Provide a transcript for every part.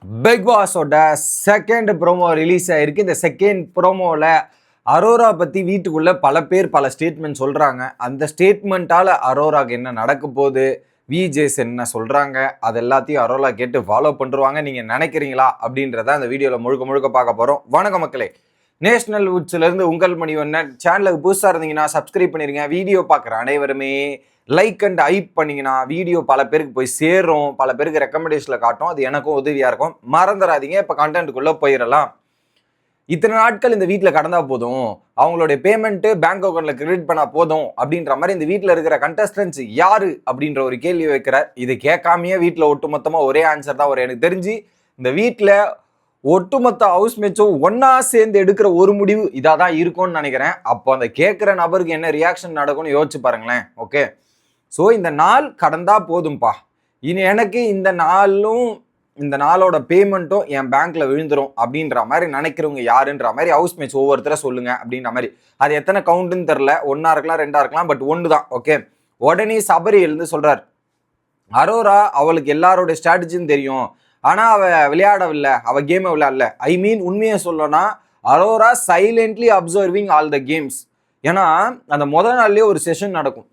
Big பாஸோட second promo release ஆயிருக்கு. இந்த second ப்ரோமோவில் Arora பற்றி வீட்டுக்குள்ளே பல பேர் பல ஸ்டேட்மெண்ட் சொல்கிறாங்க. அந்த ஸ்டேட்மெண்ட்டால் அரோராக்கு என்ன நடக்க போகுது, விஜேஸ் என்ன சொல்கிறாங்க, அது எல்லாத்தையும் அரோரா கேட்டு ஃபாலோ பண்ணுருவாங்க நீங்கள் நினைக்கிறீங்களா அப்படின்றத அந்த வீடியோவில் முழுக்க முழுக்க பார்க்க போகிறோம். வணக்கம் மக்களே, நேஷனல் வுட்ஸ்லேருந்து உங்கள் மணிவண்ணன். சேனலுக்கு புதுசாக இருந்தீங்கன்னா சப்ஸ்கிரைப் பண்ணிடுங்க. வீடியோ பார்க்குற அனைவருமே லைக் அண்ட் ஹைப் பண்ணிங்கன்னா வீடியோ பல பேருக்கு போய் சேரும், பல பேருக்கு ரெக்கமெண்டேஷனில் காட்டும். அது எனக்கும் உதவியாக இருக்கும். மறந்துடாதீங்க. இப்போ கண்டென்ட்டுக்குள்ளே போயிடலாம். இத்தனை நாட்கள் இந்த வீட்டில் கடந்தா போதும், அவங்களுடைய பேமெண்ட்டு பேங்க் அக்கௌண்ட்டில் கிரெடிட் பண்ணால் போதும் அப்படின்ற மாதிரி இந்த வீட்டில் இருக்கிற கண்டஸ்டன்ஸ் யாரு அப்படின்ற ஒரு கேள்வி வைக்கிறார். இது கேட்காமையே வீட்டில் ஒட்டுமொத்தமாக ஒரே ஆன்சர் தான் வரும். எனக்கு தெரிஞ்சு இந்த வீட்டில் ஒட்டுமொத்த ஹவுஸ் மேட்சும் ஒன்னா சேர்ந்து எடுக்கிற ஒரு முடிவு இதாக தான் இருக்கும்னு நினைக்கிறேன். அப்போ அந்த கேட்குற நபருக்கு என்ன ரியாக்ஷன் நடக்கும்னு யோசிச்சு பாருங்களேன். ஓகே, ஸோ இந்த நாள் கடந்தா போதும்பா, இனி எனக்கு இந்த நாளும் இந்த நாளோட பேமெண்ட்டும் என் பேங்க்ல விழுந்துரும் அப்படின்ற மாதிரி நினைக்கிறவங்க யாருன்ற மாதிரி ஹவுஸ் மேட்ச் ஒவ்வொருத்தர சொல்லுங்க அப்படின்ற மாதிரி. அது எத்தனை கவுண்ட்னு தெரில, 1 இருக்கலாம் 2 இருக்கலாம், பட் 1 தான். ஓகே, உடனே சபரி எழுந்து சொல்றார், அரோரா அவளுக்கு எல்லாரோட ஸ்ட்ராட்டஜின்னு தெரியும், ஆனா அவ விளையாடவில்லை, அவ கேமை விளையாடல. ஐ மீன் உண்மையை சொல்லணும்னா Aurora silently observing all the games. ஏன்னா அந்த முதல் நாள்லயே ஒரு செஷன் நடக்கும்.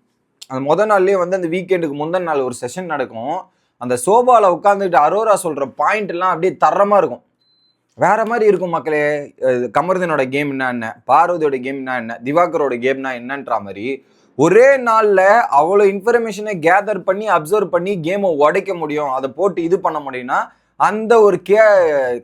அந்த முதல் நாள்லேயே வந்து அந்த வீக்கெண்டுக்கு முந்தின நாள் ஒரு செஷன் நடக்கும். அந்த சோபாவில் உட்காந்துட்டு அரோரா சொல்கிற பாயிண்ட் எல்லாம் அப்படியே தரமாக இருக்கும், வேற மாதிரி இருக்கும் மக்களே. கமருதனோட கேம்னா என்ன, பார்வதியோட கேம்னா என்ன, திவாகரோட கேம்னா என்னன்ற மாதிரி ஒரே நாளில் அவ்வளோ இன்ஃபர்மேஷனை கேதர் பண்ணி அப்சர்வ் பண்ணி கேமை உடைக்க முடியும், அதை போட்டு இது பண்ண முடியும்னா அந்த ஒரு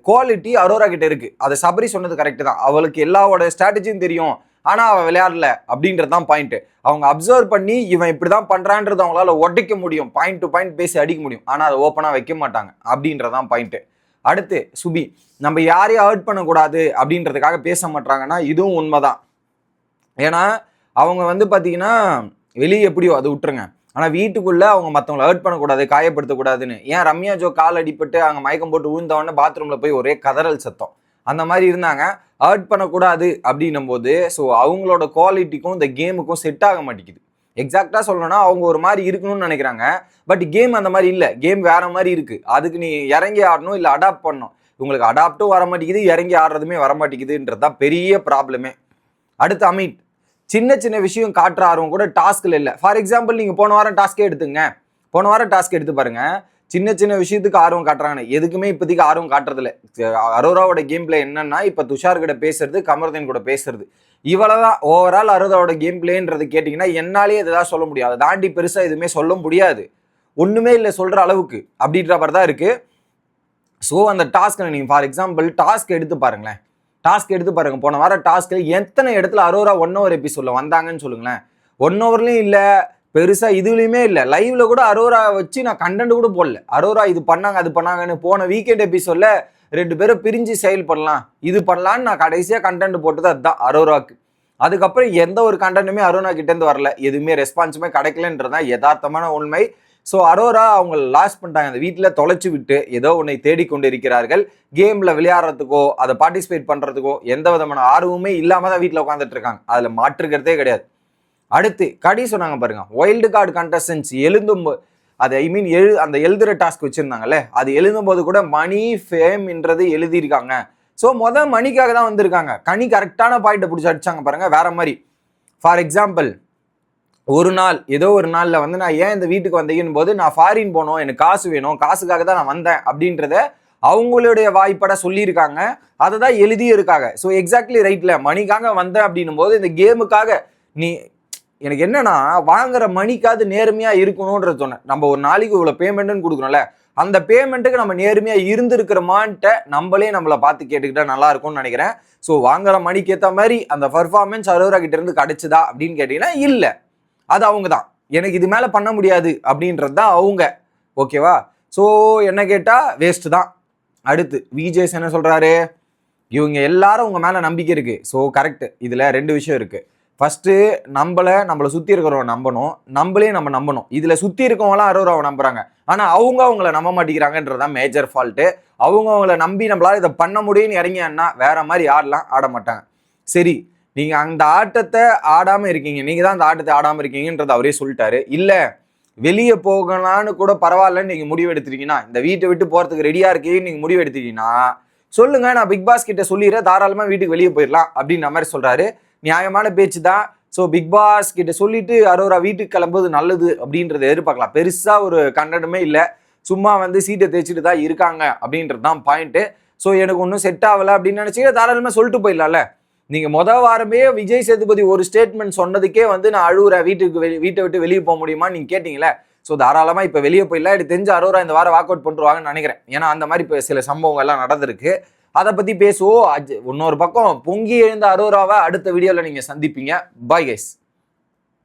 குவாலிட்டி அரோரா கிட்ட இருக்கு. அதை சபரி சொன்னது கரெக்டு தான். அவளுக்கு எல்லாவோட ஸ்ட்ராட்டஜியும் தெரியும், ஆனால் அவன் விளையாடல அப்படின்றது தான் பாயிண்ட். அவங்க அப்சர்வ் பண்ணி இவன் இப்படி தான் பண்ணுறான்றது அவங்களால உடைக்க முடியும், பாயிண்ட் டு பாயிண்ட் பேசி அடிக்க முடியும், ஆனால் அதை ஓப்பனாக வைக்க மாட்டாங்க அப்படின்றதான் பாயிண்ட்டு. அடுத்து சுபி, நம்ம யாரையும் ஹர்ட் பண்ணக்கூடாது அப்படின்றதுக்காக பேச மாட்டாங்கன்னா இதுவும் உண்மைதான். ஏன்னா அவங்க வந்து பார்த்தீங்கன்னா வெளியே எப்படியோ அதை விட்டுருங்க, ஆனால் வீட்டுக்குள்ளே அவங்க மற்றவங்களை ஹர்ட் பண்ணக்கூடாது, காயப்படுத்தக்கூடாதுன்னு. ஏன் ரம்யா ஜோ கால் அடிப்பட்டு அங்கே மயக்கம் போட்டு விழுந்தவொடனே பாத்ரூமில் போய் ஒரே கதறல் சத்தம், அந்த மாதிரி இருந்தாங்க. ஹர்ட் பண்ணக்கூடாது அப்படின்னும் போது ஸோ அவங்களோட குவாலிட்டிக்கும் இந்த கேமுக்கும் செட் ஆக மாட்டேங்குது. எக்ஸாக்டாக சொல்லணும்னா அவங்க ஒரு மாதிரி இருக்கணும்னு நினைக்கிறாங்க, பட் கேம் அந்த மாதிரி இல்லை, கேம் வேற மாதிரி இருக்குது. அதுக்கு நீ இறங்கி ஆடணும், இல்லை அடாப்ட் பண்ணணும். உங்களுக்கு அடாப்டும் வர மாட்டேங்குது, இறங்கி ஆடுறதுமே வர மாட்டேங்குதுன்றது தான் பெரிய ப்ராப்ளமே. அடுத்து அமித், சின்ன சின்ன விஷயம் காட்டுற ஆர்வம் கூட டாஸ்கில் இல்லை. ஃபார் எக்ஸாம்பிள் நீங்கள் போன வாரம் டாஸ்கே எடுத்துங்க, போன வாரம் டாஸ்க் எடுத்து பாருங்க, சின்ன சின்ன விஷயத்துக்கு ஆர்வம் காட்டுறாங்க, எதுக்குமே இப்போதைக்கு ஆர்வம் காட்டுறதில்ல. அரோராவோட கேம் பிளே என்னன்னா இப்போ துஷார் கிட்ட பேசுறது, கமருதீன் கூட பேசுறது, இவ்வளவுதான். ஓவரால் அரோராவோட கேம் பிளேன்றது கேட்டிங்கன்னா என்னாலேயே எதாவது சொல்ல முடியாது, அதை தாண்டி பெருசாக எதுவுமே சொல்ல முடியாது, ஒன்றுமே இல்லை சொல்கிற அளவுக்கு அப்படின்ற மாதிரி தான் இருக்குது. ஸோ அந்த டாஸ்க்கை நீங்கள் ஃபார் எக்ஸாம்பிள் டாஸ்க் எடுத்து பாருங்களேன், டாஸ்க் எடுத்து பாருங்க. போன வாரம் டாஸ்க்கு எத்தனை இடத்துல அரோரா 1 hour எபிசோட்ல வந்தாங்கன்னு சொல்லுங்களேன். 1 hourலையும் இல்லை, பெருசா இதுலயுமே இல்லை. லைவ்ல கூட அரோரா வச்சு நான் கண்டென்ட் கூட போடல. அரோரா இது பண்ணாங்க அது பண்ணாங்கன்னு போன வீக்கெண்ட் எபிசோட்ல 2 பேரும் பிரிஞ்சு செயல் பண்ணலாம், இது பண்ணலான்னு நான் கடைசியா கண்டென்ட் போட்டது அதுதான் அரோராக்கு. அதுக்கப்புறம் எந்த ஒரு கண்டென்ட்டுமே அரோரா கிட்ட இருந்து வரல, எதுவுமே ரெஸ்பான்ஸுமே கிடைக்கலன்றதான் யதார்த்தமான உண்மை. ஸோ அரோரா அவங்க லாஸ் பண்ணிட்டாங்க, அந்த வீட்டில் தொலைச்சி விட்டு ஏதோ ஒன்றை தேடிக்கொண்டு இருக்கிறார்கள். கேமில் விளையாடுறதுக்கோ அதை பார்ட்டிசிபேட் பண்ணுறதுக்கோ எந்த விதமான ஆர்வமே இல்லாமல் தான் வீட்டில் உட்காந்துட்டு இருக்காங்க, அதில் மாற்றுக்கிறதே கிடையாது. அடுத்து கடி சொன்னாங்க பாருங்க, வைல்டு கார்டு கண்டஸ்டன்ஸ் எழுதும் அது ஐ மீன் அந்த எழுதுகிற டாஸ்க் வச்சுருந்தாங்கல்ல, அது எழுதும்போது கூட மணி ஃபேம்ன்றது எழுதியிருக்காங்க. ஸோ மணிக்காக தான் வந்திருக்காங்க. கனி கரெக்டான பாயிண்ட்டை பிடிச்சி அடிச்சாங்க பாருங்க, வேற மாதிரி. ஃபார் எக்ஸாம்பிள் ஒரு நாள் ஏதோ ஒரு நாளில் வந்து நான் ஏன் இந்த வீட்டுக்கு வந்தீங்கன்னு போது நான் ஃபாரின் போனோம், எனக்கு காசு வேணும், காசுக்காக தான் நான் வந்தேன் அப்படின்றத அவங்களுடைய வாய்ப்பட சொல்லியிருக்காங்க, அதை தான் எழுதியும் இருக்காங்க. ஸோ எக்ஸாக்ட்லி ரைட்ல, மணிக்காக வந்தேன் அப்படின்னும் போது இந்த கேமுக்காக நீ எனக்கு என்னன்னா வாங்குற மணிக்காவது நேர்மையா இருக்கணும்ன்றது சொன்னேன். நம்ம ஒரு நாளைக்கு இவ்வளோ பேமெண்ட்னு கொடுக்குறோம்ல, அந்த பேமெண்ட்டுக்கு நம்ம நேர்மையா இருந்திருக்கிறோமான்ட்டு நம்மளை பார்த்து கேட்டுக்கிட்டா நல்லா இருக்கும்னு நினைக்கிறேன். ஸோ வாங்குற மணிக்கு ஏற்ற மாதிரி அந்த பர்ஃபார்மன்ஸ் அரோரா கிட்ட இருந்து கிடைச்சதா அப்படின்னு கேட்டீங்கன்னா இல்லை, அது அவங்க தான். எனக்கு இது மேலே பண்ண முடியாது அப்படின்றது தான் அவங்க. ஓகேவா? ஸோ என்ன கேட்டால் வேஸ்ட்டு தான். அடுத்து விஜேஸ் என்ன சொல்கிறாரு, இவங்க எல்லாரும் உங்கள் மேலே நம்பிக்கை இருக்குது. ஸோ கரெக்டு, இதில் 2 விஷயம் இருக்குது. ஃபஸ்ட்டு நம்மளை சுற்றி இருக்கிறவங்க நம்பணும், நம்மளே நம்ம நம்பணும். இதில் சுற்றி இருக்கவங்களாம் அரோராவை நம்புறாங்க, ஆனால் அவங்கள நம்ப மாட்டேங்கிறாங்கன்றதான் மேஜர் ஃபால்ட்டு. அவங்கள நம்பி நம்மளால இதை பண்ண முடியும்னு இறங்கியான்னா வேற மாதிரி ஆடலாம், ஆட மாட்டாங்க. சரி, நீங்கள் அந்த ஆட்டத்தை ஆடாமல் இருக்கீங்க, நீங்கள் தான் அந்த ஆட்டத்தை ஆடாமல் இருக்கீங்கன்றது அவரே சொல்லிட்டாரு. இல்லை வெளியே போகலான்னு கூட பரவாயில்லன்னு நீங்க முடிவு எடுத்துட்டீங்கன்னா, இந்த வீட்டை விட்டு போறதுக்கு ரெடியா இருக்கீங்கன்னு நீங்க முடிவு எடுத்துட்டீங்கன்னா சொல்லுங்க, நான் பிக் பாஸ் கிட்ட சொல்லிடுறேன், தாராளமா வீட்டுக்கு வெளியே போயிடலாம் அப்படின்ற மாதிரி சொல்றாரு. நியாயமான பேச்சு தான். ஸோ பிக் பாஸ் கிட்ட சொல்லிட்டு அரோரா வீட்டுக்கு கிளம்புவது நல்லது அப்படின்றத எதிர்பார்க்கலாம். பெருசா ஒரு கண்டனமே இல்லை, சும்மா வந்து சீட்டை தேய்ச்சிட்டு தான் இருக்காங்க அப்படின்றது தான் பாயிண்ட். ஸோ எனக்கு ஒன்றும் செட் ஆகலை அப்படின்னு நினைச்சீங்க, தாராளமா சொல்லிட்டு போயிடலாம்ல. நீங்க வாரமே விஜய் சேதுபதி ஒரு ஸ்டேட்மெண்ட் சொன்னதுக்கே வந்து நான் அழுவுறேன், வீட்டை விட்டு வெளியே போக முடியுமா நீங்க கேட்டீங்களே. ஸோ தாராளமா இப்ப வெளியே போயிடலாம். எனக்கு தெரிஞ்ச அரோரா இந்த வாரம் வாக் அவுட் பண்ணுவாங்கன்னு நினைக்கிறேன். ஏன்னா அந்த மாதிரி இப்போ சில சம்பவங்கள் எல்லாம் நடந்திருக்கு. அதை பத்தி பேசுவோம். இன்னொரு பக்கம் பொங்கி எழுந்த அரோராவை அடுத்த வீடியோல நீங்க சந்திப்பீங்க. Bye guys.